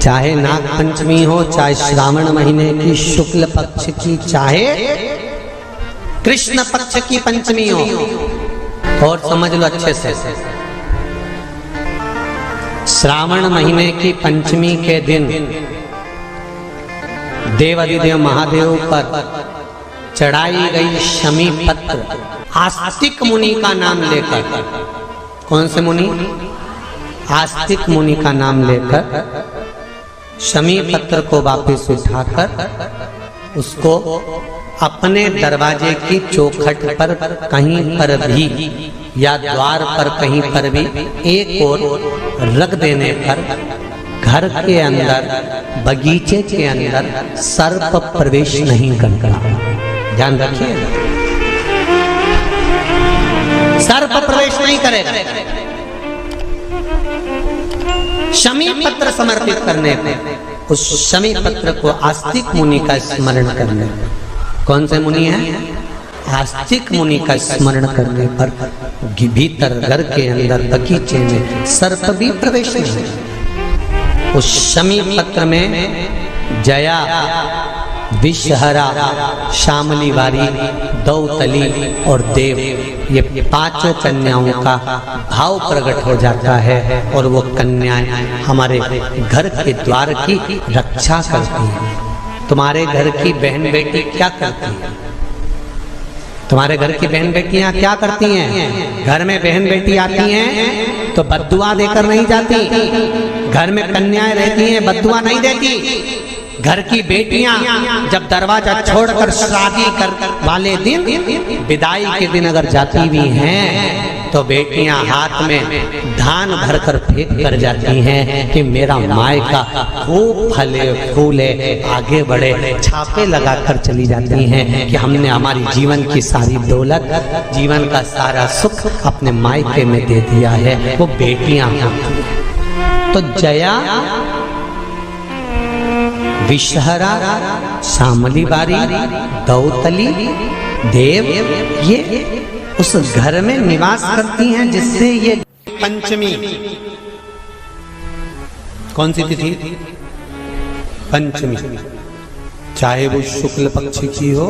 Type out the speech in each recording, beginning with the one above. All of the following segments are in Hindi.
चाहे नाग पंचमी हो, चाहे श्रावण महीने की शुक्ल पक्ष की, चाहे कृष्ण पक्ष की पंचमी हो, और समझ लो अच्छे से, श्रावण महीने की पंचमी के दिन देवाधिदेव महादेव पर चढ़ाई गई शमी पत्र आस्तिक मुनि का नाम लेकर, कौन से मुनि? आस्तिक मुनि का नाम लेकर शमी पत्र को वापस उठाकर उसको अपने दरवाजे की चौखट पर कहीं पर भी या द्वार पर कहीं पर भी एक ओर रख देने पर घर के अंदर, बगीचे के अंदर सर्प प्रवेश नहीं करता। ध्यान रखिए, सर्प प्रवेश नहीं करेगा। शमी पत्र समर्पित करने पर, उस शमी पत्र को आस्तिक मुनि का स्मरण करने, कौन से मुनि है? आस्तिक मुनि का स्मरण करने पर भीतर घर के अंदर बगीचे में सर्प भी प्रवेश नहीं। उस शमी पत्र में जया, विषहरा, शामली वारी, दौतली और देव, ये पांचों कन्याओं का भाव प्रकट हो जाता है और वो कन्याएं हमारे घर के द्वार की रक्षा करती हैं। तुम्हारे घर की बहन बेटी क्या करती है? तुम्हारे घर की बहन बेटियां क्या करती हैं? घर में बहन बेटी आती हैं तो बद्दुआ देकर नहीं जाती। घर में कन्याएं रहती हैं, बद्दुआ नहीं देती। घर की बेटियां जब दरवाजा छोड़कर शादी कर वाले दिन, विदाई के दिन अगर जाती भी हैं तो बेटियां हाथ में धान भरकर फेंक कर जाती हैं कि मेरा मायका खूब फले फूले, आगे बढ़े। छापे लगाकर चली जाती हैं कि हमने हमारी जीवन की सारी दौलत, जीवन का सारा सुख अपने मायके में दे दिया है। वो बेटियां होती हैं। तो जया, विषहरा, शामली बारी, दौतली, देव, ये उस घर में निवास करती हैं जिससे ये पंचमी, कौन सी तिथि? पंचमी, चाहे वो शुक्ल पक्ष की हो,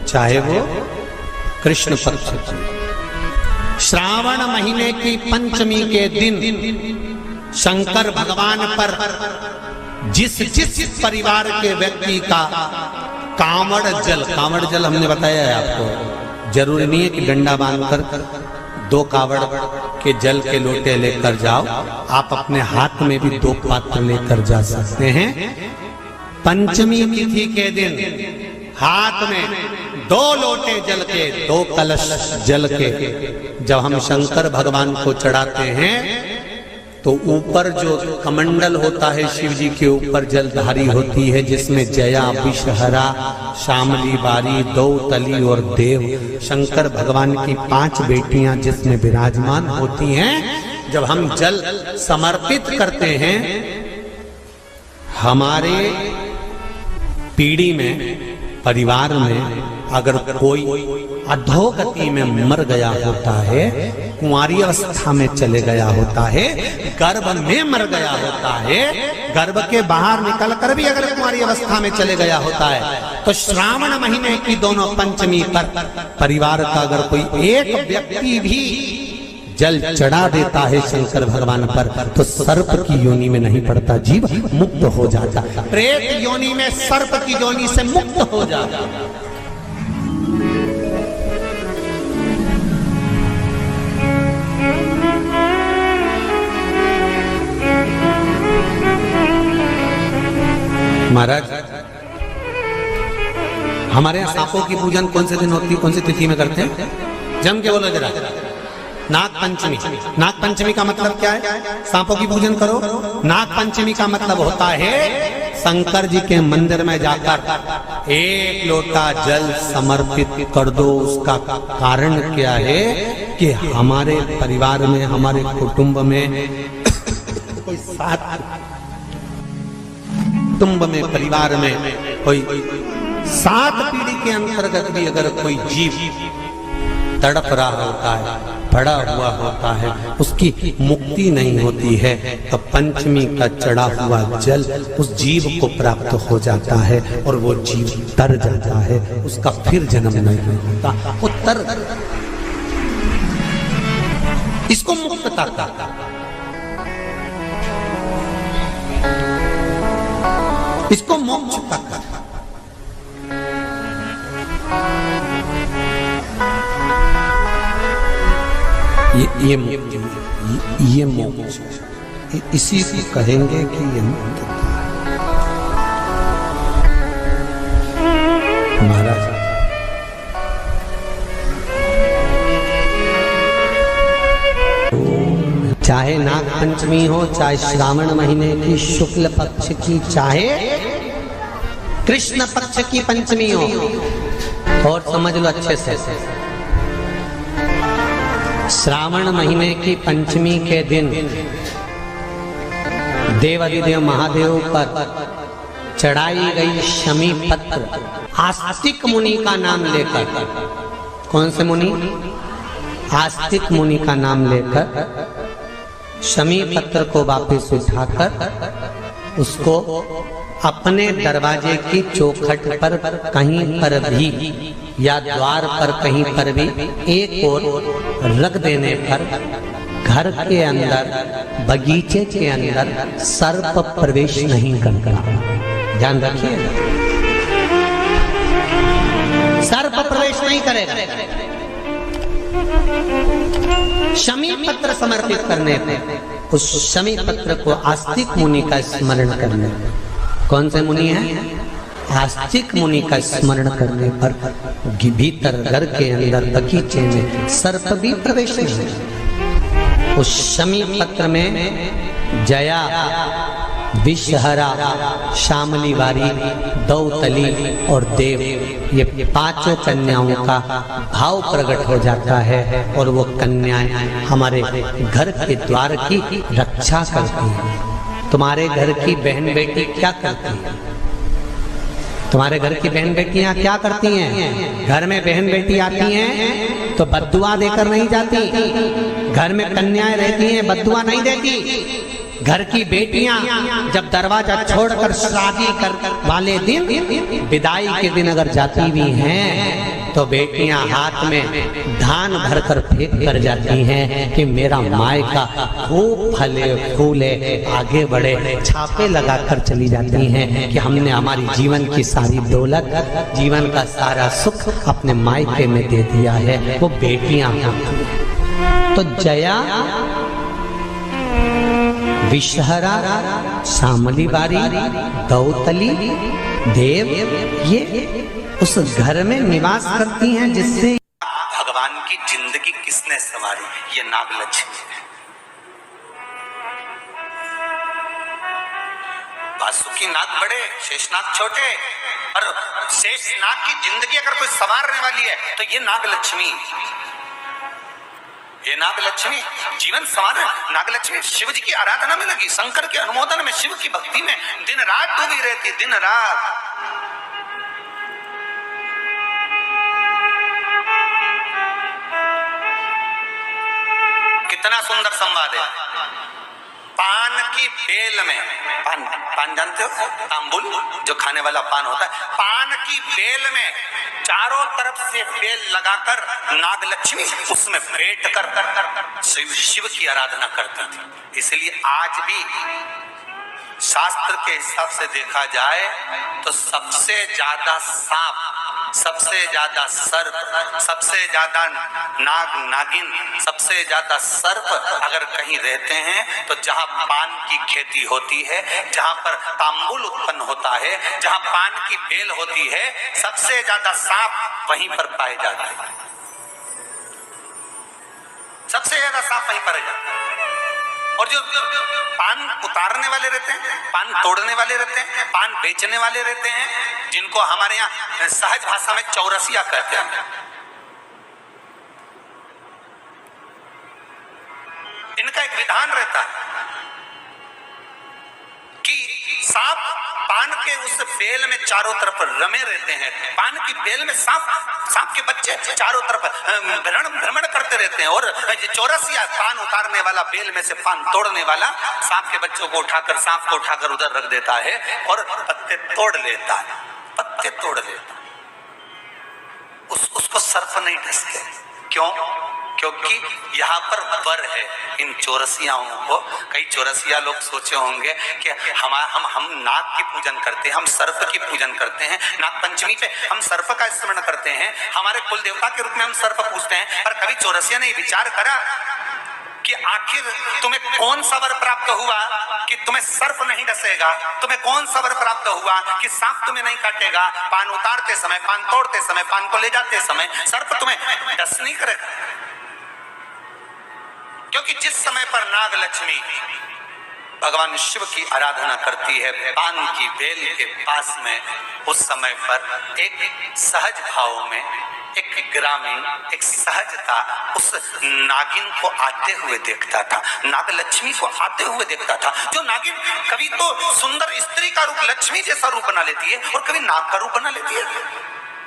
चाहे वो कृष्ण पक्ष की। श्रावण महीने की पंचमी के दिन शंकर भगवान पर जिस परिवार के व्यक्ति का कांवड़ जल हमने बताया है आपको, जरूरी नहीं है कि डंडा बांधकर 2 कावड़ के जल के लोटे लेकर जाओ, आप अपने हाथ में भी 2 पात्र लेकर जा सकते हैं। पंचमी तिथि के दिन हाथ में 2 लोटे जल के, 2 कलश जल के जब हम शंकर भगवान को चढ़ाते हैं तो ऊपर जो कमंडल होता है शिव जी के ऊपर जलधारी होती है, जिसमें जया, विषहरा, शामली बारी, दौतली और देव, शंकर भगवान की 5 बेटियां जिसमें विराजमान होती हैं। जब हम जल समर्पित करते हैं, हमारे पीढ़ी में, परिवार में अगर कोई अधोगति में मर गया होता है, कुंवारी अवस्था में चले गया होता है, गर्भ में मर गया होता है, गर्भ के बाहर निकल कर भी अगर कुंवारी अवस्था में चले गया होता है, तो श्रावण महीने की दोनों पंचमी पर परिवार का अगर कोई एक व्यक्ति भी जल चढ़ा देता है शंकर भगवान पर, तो सर्प की योनि में नहीं पड़ता, जीव मुक्त हो जाता, प्रेत योनि में, सर्प की योनि से मुक्त हो जाता। महाराज, हमारे यहाँ सांपों की पूजन कौन से दिन होती है, कौन सी तिथि में करते हैं? जम के बोलो जरा। नाग पंचमी। नाग पंचमी का मतलब क्या है? सांपों की पूजन करो। नाग पंचमी का मतलब होता है शंकर जी के मंदिर में जाकर 1 लोटा जल समर्पित कर दो। उसका कारण क्या है कि हमारे परिवार में, हमारे कुटुंब में कोई 7 कुटुंब में, परिवार में कोई 7 पीढ़ी के अंतर्गत भी अगर कोई जीव तड़प रहा होता है, पड़ा हुआ होता है, उसकी मुक्ति नहीं होती है, तो पंचमी का चढ़ा हुआ जल उस जीव को प्राप्त हो जाता है और वो जीव तर जाता है, उसका फिर जन्म नहीं होता, वो तर। इसको मुक्तता कहता है, इसको मोक्ष कहता है। ये मोक्ष, इसी को कहेंगे कि ये मुक्तता। महाराज चाहे नाग पंचमी हो, चाहे श्रावण महीने की शुक्ल पक्ष की, चाहे कृष्ण पक्ष की पंचमी हो, और समझ लो अच्छे से, श्रावण महीने की पंचमी के दिन देवाधिदेव महादेव पर चढ़ाई गई शमी पत्र आस्तिक मुनि का नाम लेकर, कौन से मुनि? आस्तिक मुनि का नाम लेकर शमी पत्र को वापस उठाकर उसको अपने दरवाजे की चौखट पर कहीं पर भी या द्वार पर कहीं पर भी एक ओर रख देने पर घर के अंदर, बगीचे के अंदर सर्प प्रवेश नहीं करता। ध्यान रखिए, सर्प प्रवेश नहीं करेगा। शमी पत्र समर्पित करने पर, उस शमी पत्र को आस्तिक मुनि का स्मरण करने, कौन से मुनि है? आस्तिक मुनि का स्मरण करने पर भीतर घर के अंदर बगीचे में सर्प भी प्रवेश नहीं। उस शमी पत्र में जया, विषहरा, शामली वारी, दौतली और देव, ये पांचों कन्याओं का भाव प्रकट हो जाता है और वो कन्याएं हमारे घर के द्वार की रक्षा करती हैं। तुम्हारे घर की बहन बेटी क्या करती है? तुम्हारे घर की बहन बेटियां क्या करती हैं? घर में बहन बेटी आती हैं तो बद्दुआ देकर नहीं जाती। घर में कन्याएं रहती हैं, बद्दुआ नहीं देती। घर की बेटियां जब दरवाजा छोड़कर शादी कर वाले दिन, विदाई के दिन अगर जाती भी हैं तो बेटियां हाथ में धान भरकर फेंक कर जाती हैं कि मेरा मायका खूब फले फूले, आगे बढ़े। छापे लगाकर चली जाती हैं कि हमने हमारी जीवन की सारी दौलत, जीवन का सारा सुख अपने मायके में दे दिया है। वो बेटियां तो जया, विषहरा, शामली बारी, दौतली, देव, ये उस घर में निवास करती हैं जिससे भगवान की जिंदगी किसने संवारी? ये नागलक्ष्मी है। वासुकी नाग बड़े, शेषनाग छोटे, और शेषनाग की जिंदगी अगर कोई संवारने वाली है तो ये नागलक्ष्मी। ये नागलक्ष्मी जीवन संवार। नागलक्ष्मी शिव जी की आराधना में लगी, शंकर के अनुमोदन में, शिव की भक्ति में दिन रात डूबी रहती, दिन रात। कितना सुंदर संवाद है। पान की बेल में, पान जानते हो? तांबुल, जो खाने वाला पान होता है। पान की बेल में चारों तरफ से बेल लगाकर नागलक्ष्मी उसमें बैठ कर शिव की आराधना करती थी। इसलिए आज भी शास्त्र के हिसाब से देखा जाए तो सबसे ज्यादा सांप, सबसे ज्यादा सर्प, सबसे ज्यादा नाग नागिन, सबसे ज्यादा सर्प अगर कहीं रहते हैं तो जहां पान की खेती होती है, जहां पर तांबुल उत्पन्न होता है, जहां पान की बेल होती है, सबसे ज्यादा सांप वहीं पर पाए जाते हैं। सबसे ज्यादा सांप वहीं पर जाते हैं। और जो पान उतारने वाले रहते हैं, पान तोड़ने वाले रहते हैं, पान बेचने वाले रहते हैं, जिनको हमारे यहाँ सहज भाषा में चौरसिया कहते हैं, इनका एक विधान रहता है कि सांप पान के उस बेल में चारों तरफ रमे रहते हैं। पान की बेल में सांप के बच्चे चारों तरफ भ्रमण करते रहते हैं। और ये चौरसिया पान उतारने वाला, बेल में से पान तोड़ने वाला, सांप के बच्चों को उठाकर, सांप को उठाकर उधर रख देता है और पत्ते तोड़ लेता है, पत्ते तोड़ लेता। उसको सर्प नहीं डसते। क्यों? क्योंकि यहाँ पर वर है इन चौरसियाओं को। कई चौरसिया लोग सोचे होंगे कि हम नाग की पूजन करते हैं, हम सर्प की पूजन करते हैं, नाग पंचमी पे हम सर्प का स्मरण करते हैं, हमारे कुल देवता के रूप में हम सर्प पूजते हैं। पर कभी चौरसिया ने विचार करा कि आखिर तुम्हें कौन सा वर प्राप्त हुआ कि तुम्हें सर्प नहीं डसेगा? तुम्हें कौन सा वर प्राप्त हुआ कि सांप तुम्हें नहीं काटेगा? पान उतारते समय, पान तोड़ते समय, पान को ले जाते समय सर्प तुम्हें डस नहीं करेगा। क्योंकि जिस समय पर नाग लक्ष्मी भगवान शिव की आराधना करती है पान की बेल के पास में, उस समय पर एक सहज भाव में, एक ग्रामीण, एक सहजता उस नागिन को आते हुए देखता था, नाग लक्ष्मी को आते हुए देखता था। जो नागिन कभी तो सुंदर स्त्री का रूप, लक्ष्मी जैसा रूप बना लेती है, और कभी नाग का रूप बना लेती है।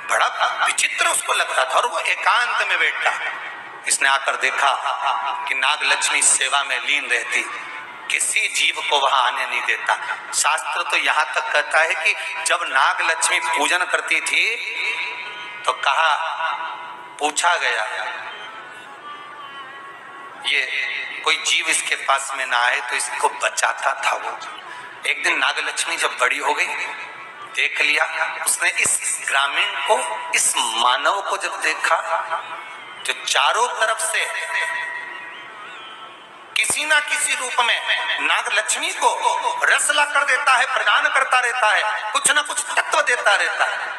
बड़ा विचित्र उसको लगता था। और वो एकांत में बैठा, इसने आकर देखा कि नाग लक्ष्मी सेवा में लीन रहती, किसी जीव को वहां आने नहीं देता। शास्त्र तो यहाँ तक कहता है कि जब नाग लक्ष्मी पूजन करती थी तो कहा, पूछा गया, ये कोई जीव इसके पास में ना आए तो इसको बचाता था वो। एक दिन नाग लक्ष्मी जब बड़ी हो गई, देख लिया उसने इस ग्रामीण को, इस मानव को जब देखा जो चारों तरफ से किसी ना किसी रूप में नाग लक्ष्मी को रसला कर देता है, प्रदान करता रहता है, कुछ ना कुछ तत्व देता रहता है।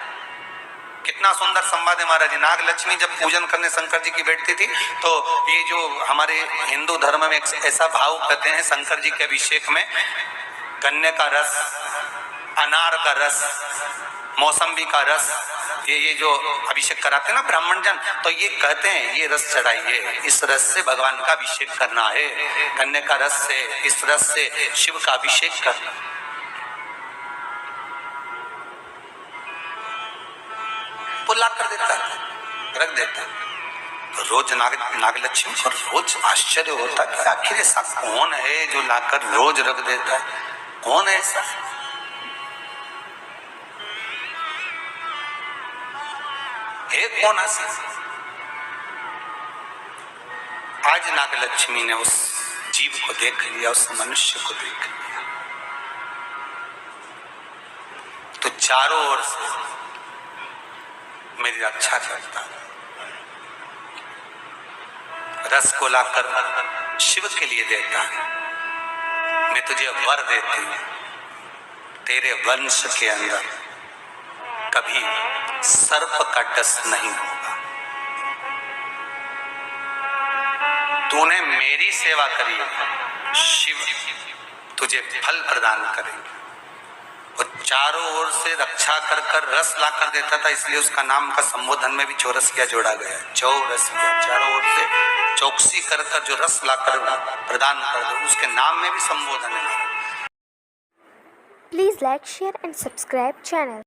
कितना सुंदर संवाद है महाराज जी। नाग लक्ष्मी जब पूजन करने शंकर जी की बैठती थी तो ये जो हमारे हिंदू धर्म में एक ऐसा भाव कहते हैं, शंकर जी के अभिषेक में गन्ने का रस, अनार का रस, मौसम्बी का रस, ये जो अभिषेक कराते हैं ना ब्राह्मण जन, तो ये कहते हैं ये रस चढ़ाइए, इस रस से भगवान का अभिषेक करना है, गन्ने का रस से, इस रस से शिव का अभिषेक करना। पुला कर देता है, रख देता है। तो रोज नागलक्ष्मी को रोज आश्चर्य होता कि आखिर ऐसा कौन है जो लाकर रोज रख देता है, कौन है ऐसा? कौन हंसी? आज नागलक्ष्मी ने उस जीव को देख लिया, उस मनुष्य को देख लिया, तो चारों ओर से मेरी रक्षा करता, रस को लाकर शिव के लिए देता है। मैं तुझे वर देती हूं, तेरे वंश के अंदर कभी सर्प का डस नहीं होगा। तूने मेरी सेवा करी, शिव तुझे फल प्रदान करेंगे। और चारों ओर से रक्षा कर कर रस ला कर देता था, इसलिए उसका नाम का संबोधन में भी चौरसिया जोड़ा गया। चौरसिया, चारों ओर से चौकसी कर कर जो रस ला कर प्रदान कर दो, उसके नाम में भी संबोधन है। Please like, share and subscribe channel.